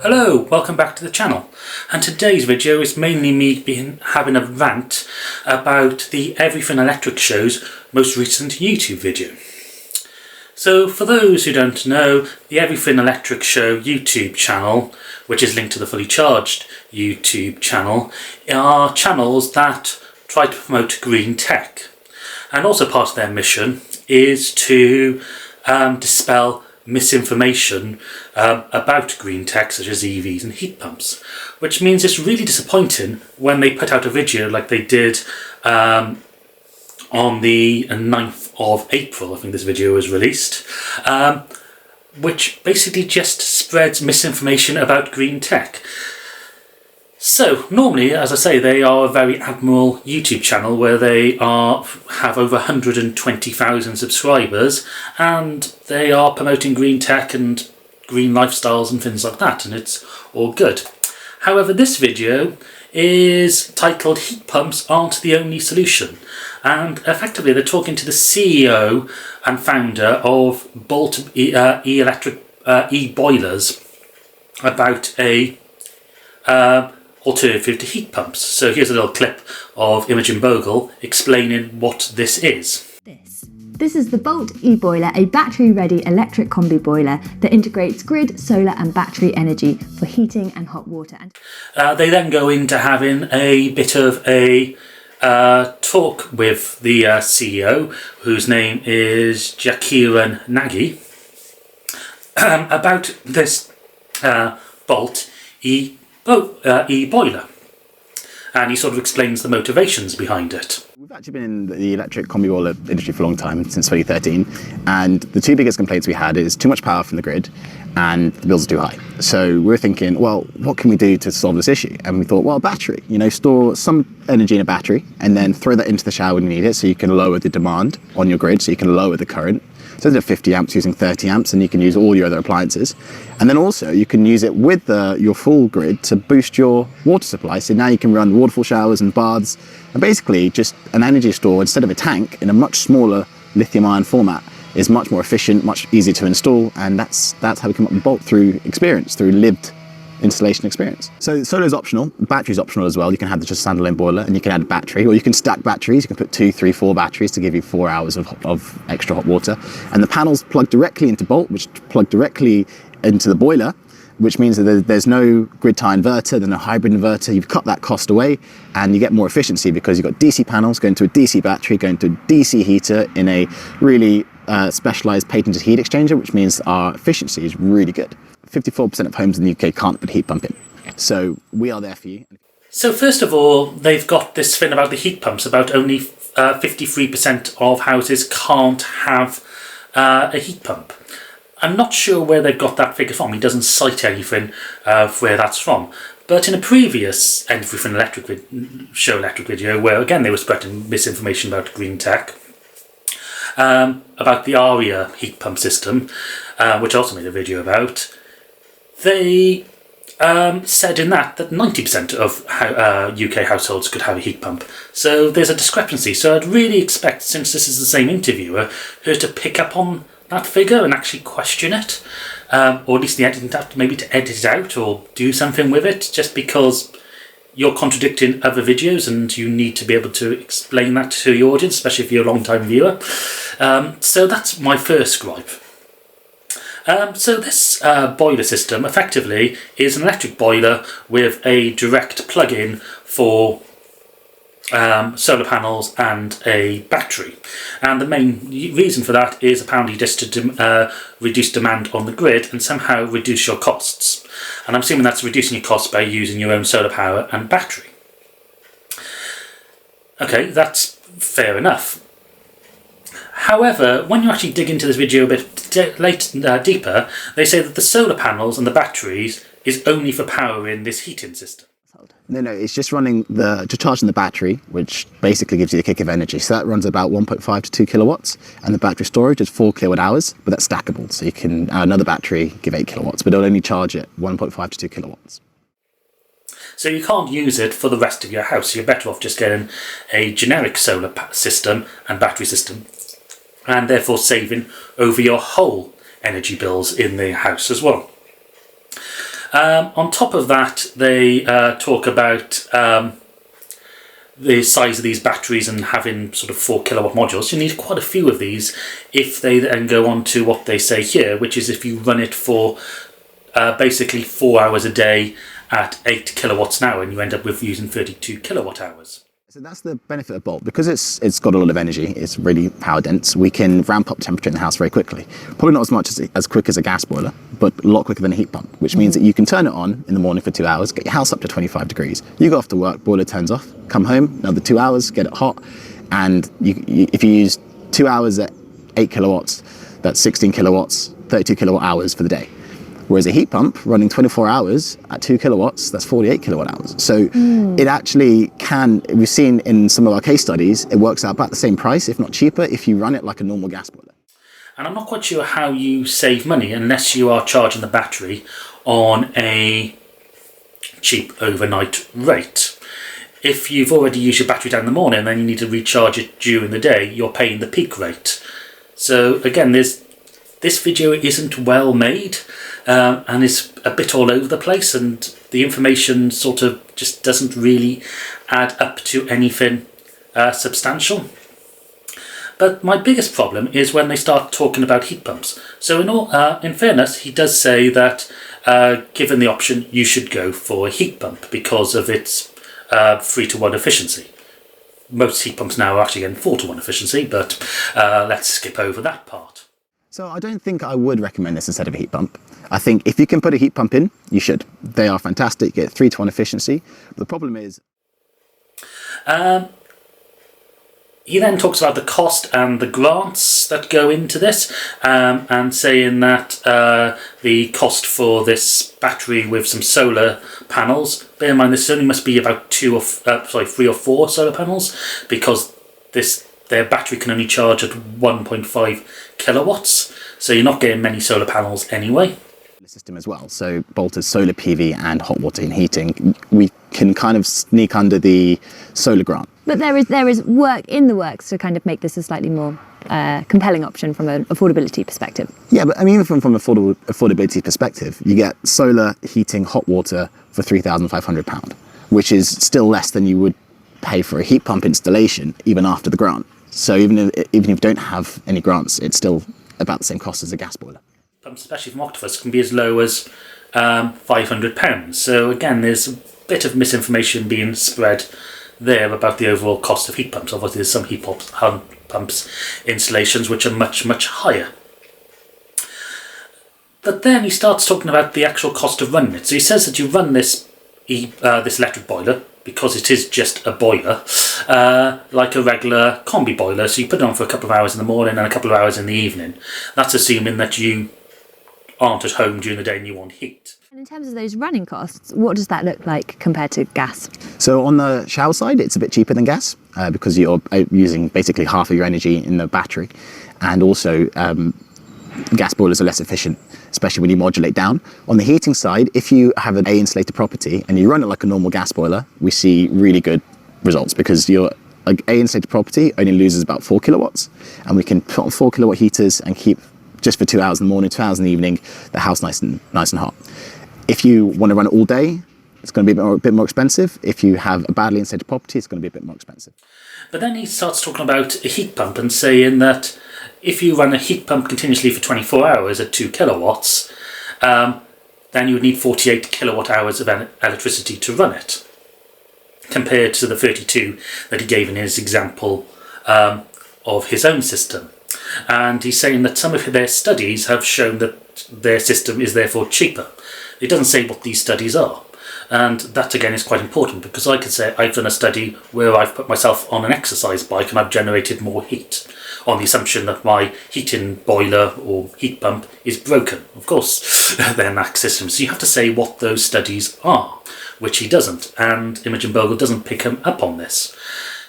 Hello, welcome back to the channel, and today's video is mainly me having a rant about the Everything Electric Show's most recent YouTube video. So for those who don't know, the Everything Electric Show YouTube channel, which is linked to the Fully Charged YouTube channel, are channels that try to promote green tech. And also part of their mission is to dispel misinformation about green tech such as EVs and heat pumps, which means it's really disappointing when they put out a video like they did on the 9th of April, I think this video was released, which basically just spreads misinformation about green tech. So, normally, as I say, they are a very admirable YouTube channel where they have over 120,000 subscribers, and they are promoting green tech and green lifestyles and things like that, and it's all good. However, this video is titled "Heat Pumps Aren't the Only Solution," and effectively they're talking to the CEO and founder of Bolt e-boilers about a alternative to heat pumps. So here's a little clip of Imogen Bogle explaining what this is. This is the Bolt e-boiler, a battery-ready electric combi boiler that integrates grid, solar and battery energy for heating and hot water. They then go into having a bit of a talk with the CEO, whose name is Jakiran Nagy, about this Bolt e-boiler, and he sort of explains the motivations behind it. We've actually been in the electric combi boiler industry for a long time, since 2013, and the two biggest complaints we had is too much power from the grid and the bills are too high. So we're thinking, well, what can we do to solve this issue? And we thought, well, battery, store some energy in a battery and then throw that into the shower when you need it, so you can lower the demand on your grid, so you can lower the current. So instead of 50 amps, using 30 amps, and you can use all your other appliances. And then also you can use it with your full grid to boost your water supply. So now you can run waterfall showers and baths, and basically just an energy store instead of a tank in a much smaller lithium-ion format is much more efficient, much easier to install, and that's how we come up with Bolt, through experience, through lived installation experience. So solar is optional, battery is optional as well. You can have just a standalone boiler and you can add a battery, or you can stack batteries. You can put 2, 3, 4 batteries to give you 4 hours of extra hot water. And the panels plug directly into Bolt, which plug directly into the boiler, which means that there's no grid tie inverter, there's no hybrid inverter. You've cut that cost away and you get more efficiency because you've got DC panels going to a DC battery, going to a DC heater in a really specialized patented heat exchanger, which means our efficiency is really good. 54% of homes in the UK can't put a heat pump in. So we are there for you. So first of all, they've got this thing about the heat pumps, about only 53% of houses can't have a heat pump. I'm not sure where they've got that figure from. He doesn't cite anything where that's from. But in a previous Everything Electric Show electric video, where again they were spreading misinformation about green tech, about the Aria heat pump system, which I also made a video about, they said in that 90% of UK households could have a heat pump. So there's a discrepancy. So I'd really expect, since this is the same interviewer, her to pick up on that figure and actually question it, or at least the editing have maybe to edit it out or do something with it, just because you're contradicting other videos and you need to be able to explain that to your audience, especially if you're a long-time viewer. So that's my first gripe. So this boiler system effectively is an electric boiler with a direct plug-in for solar panels and a battery, and the main reason for that is apparently just to reduce demand on the grid and somehow reduce your costs, and I'm assuming that's reducing your costs by using your own solar power and battery. Okay, that's fair enough. However, when you actually dig into this video a bit deeper, they say that the solar panels and the batteries is only for powering this heating system. No, it's just charging the battery, which basically gives you a kick of energy. So that runs about 1.5 to 2 kilowatts, and the battery storage is 4 kilowatt hours, but that's stackable. So you can another battery give 8 kilowatts, but it'll only charge at 1.5 to 2 kilowatts. So you can't use it for the rest of your house. You're better off just getting a generic solar system and battery system, and therefore saving over your whole energy bills in the house as well. On top of that, they talk about the size of these batteries and having sort of 4 kilowatt modules. You need quite a few of these if they then go on to what they say here, which is if you run it for basically 4 hours a day at 8 kilowatts an hour, and you end up with using 32 kilowatt hours. So that's the benefit of Bolt. Because it's got a lot of energy, it's really power dense, we can ramp up temperature in the house very quickly. Probably not as much as quick as a gas boiler, but a lot quicker than a heat pump, which means that you can turn it on in the morning for 2 hours, get your house up to 25 degrees. You go off to work, boiler turns off, come home, another 2 hours, get it hot. And if you use 2 hours at 8 kilowatts, that's 16 kilowatts, 32 kilowatt hours for the day. Whereas a heat pump running 24 hours at 2 kilowatts, that's 48 kilowatt hours. So it actually can, we've seen in some of our case studies, it works out about the same price, if not cheaper, if you run it like a normal gas boiler. And I'm not quite sure how you save money unless you are charging the battery on a cheap overnight rate. If you've already used your battery down in the morning and then you need to recharge it during the day, you're paying the peak rate. So again, this video isn't well made. And is a bit all over the place, and the information sort of just doesn't really add up to anything substantial. But my biggest problem is when they start talking about heat pumps. So in fairness, he does say that given the option, you should go for a heat pump because of its 3-to-1 efficiency. Most heat pumps now are actually getting 4-to-1 efficiency, but let's skip over that part. So I don't think I would recommend this instead of a heat pump. I think if you can put a heat pump in, you should. They are fantastic, you get 3-to-1 efficiency. The problem is... He then talks about the cost and the grants that go into this, and saying that the cost for this battery with some solar panels, bear in mind this only must be about 3 or 4 solar panels, because their battery can only charge at 1.5 kilowatts, so you're not getting many solar panels anyway. The system as well, so Bolt is solar PV and hot water and heating. We can kind of sneak under the solar grant. But there is work in the works to kind of make this a slightly more compelling option from an affordability perspective. Yeah, but I mean, even from an affordability perspective, you get solar, heating, hot water for £3,500, which is still less than you would pay for a heat pump installation even after the grant. So even if you don't have any grants, it's still about the same cost as a gas boiler. Pumps, especially from Octopus, can be as low as £500. So again, there's a bit of misinformation being spread there about the overall cost of heat pumps. Obviously, there's some heat pumps installations which are much, much higher. But then he starts talking about the actual cost of running it. So he says that you run this electric boiler, because it is just a boiler, like a regular combi boiler. So you put it on for a couple of hours in the morning and a couple of hours in the evening. That's assuming that you aren't at home during the day and you want heat. And in terms of those running costs, what does that look like compared to gas? So on the shower side, it's a bit cheaper than gas because you're using basically half of your energy in the battery. And also gas boilers are less efficient, especially when you modulate down. On the heating side, if you have an A-insulated property and you run it like a normal gas boiler, we see really good results because your A-insulated property only loses about 4 kilowatts, and we can put on 4 kilowatt heaters and keep, just for 2 hours in the morning, 2 hours in the evening, the house nice and hot. If you want to run it all day, it's going to be a bit more expensive. If you have a badly insulated property, it's going to be a bit more expensive. But then he starts talking about a heat pump and saying that if you run a heat pump continuously for 24 hours at 2 kilowatts, then you would need 48 kilowatt hours of electricity to run it, compared to the 32 that he gave in his example of his own system. And he's saying that some of their studies have shown that their system is therefore cheaper. It doesn't say what these studies are. And that again is quite important, because I could say I've done a study where I've put myself on an exercise bike and I've generated more heat on the assumption that my heating boiler or heat pump is broken. Of course, they're NAC systems. So you have to say what those studies are, which he doesn't. And Imogen Bogle doesn't pick him up on this,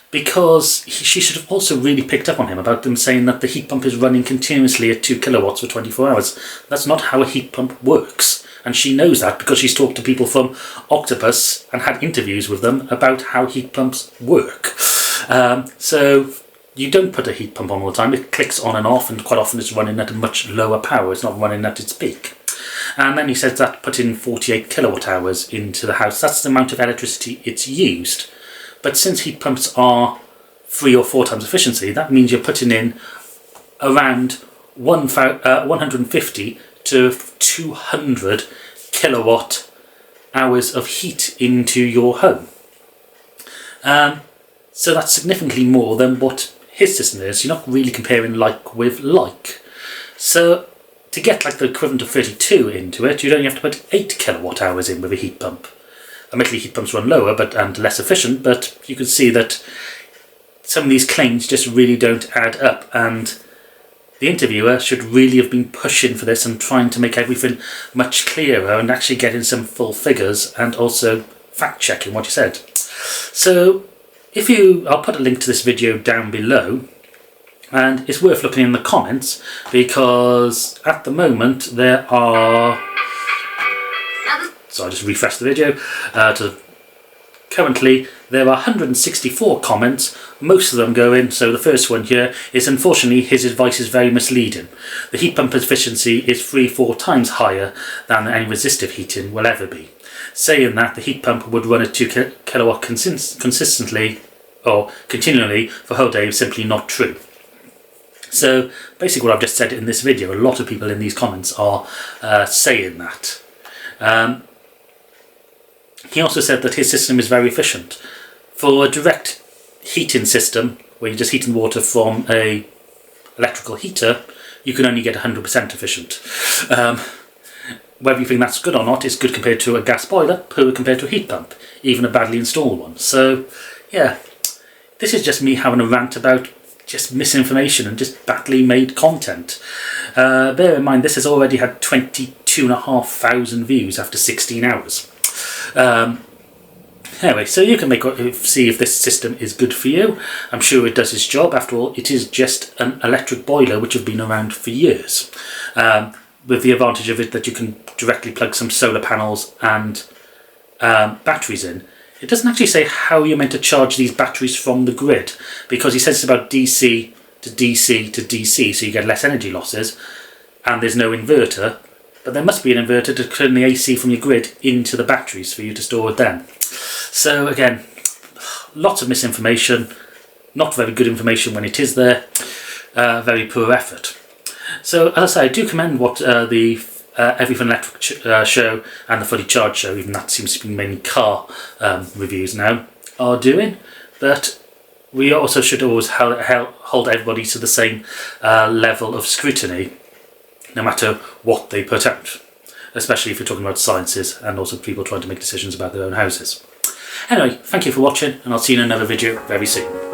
because she should have also really picked up on him about them saying that the heat pump is running continuously at 2 kilowatts for 24 hours. That's not how a heat pump works. And she knows that because she's talked to people from Octopus and had interviews with them about how heat pumps work. So you don't put a heat pump on all the time. It clicks on and off, and quite often it's running at a much lower power. It's not running at its peak. And then he says that put in 48 kilowatt hours into the house. That's the amount of electricity it's used. But since heat pumps are 3 or 4 times efficiency, that means you're putting in around 150 to 200 kilowatt hours of heat into your home. So that's significantly more than what his system is. You're not really comparing like with like. So to get like the equivalent of 32 into it, you'd only have to put 8 kilowatt hours in with a heat pump. Admittedly, heat pumps run lower and less efficient, but you can see that some of these claims just really don't add up, and the interviewer should really have been pushing for this and trying to make everything much clearer and actually getting some full figures and also fact checking what you said. So I'll put a link to this video down below, and it's worth looking in the comments, because at the moment there are, so I'll just refresh the video, currently there are 164 comments, most of them going, so the first one here is, unfortunately his advice is very misleading. The heat pump efficiency is 3-4 times higher than any resistive heating will ever be. Saying that the heat pump would run at 2 kilowatt consistently or continually for a whole day is simply not true. So basically what I've just said in this video, a lot of people in these comments are saying that. He also said that his system is very efficient. For a direct heating system, where you're just heating water from a electrical heater, you can only get 100% efficient. Whether you think that's good or not, it's good compared to a gas boiler, poor compared to a heat pump, even a badly installed one. So yeah, this is just me having a rant about just misinformation and just badly made content. Bear in mind, this has already had 22,500 views after 16 hours. Anyway, so you can see if this system is good for you. I'm sure it does its job. After all, it is just an electric boiler which have been around for years. With the advantage of it that you can directly plug some solar panels and batteries in. It doesn't actually say how you're meant to charge these batteries from the grid, because he says it's about DC to DC to DC, so you get less energy losses, and there's no inverter. But there must be an inverter to turn the AC from your grid into the batteries for you to store it then. So again, lots of misinformation, not very good information when it is there, very poor effort. So as I say, I do commend what the Everything Electric show and the Fully Charged show, even that seems to be mainly car reviews now, are doing. But we also should always hold everybody to the same level of scrutiny, no matter what they put out, especially if you're talking about sciences and also people trying to make decisions about their own houses. Anyway, thank you for watching, and I'll see you in another video very soon.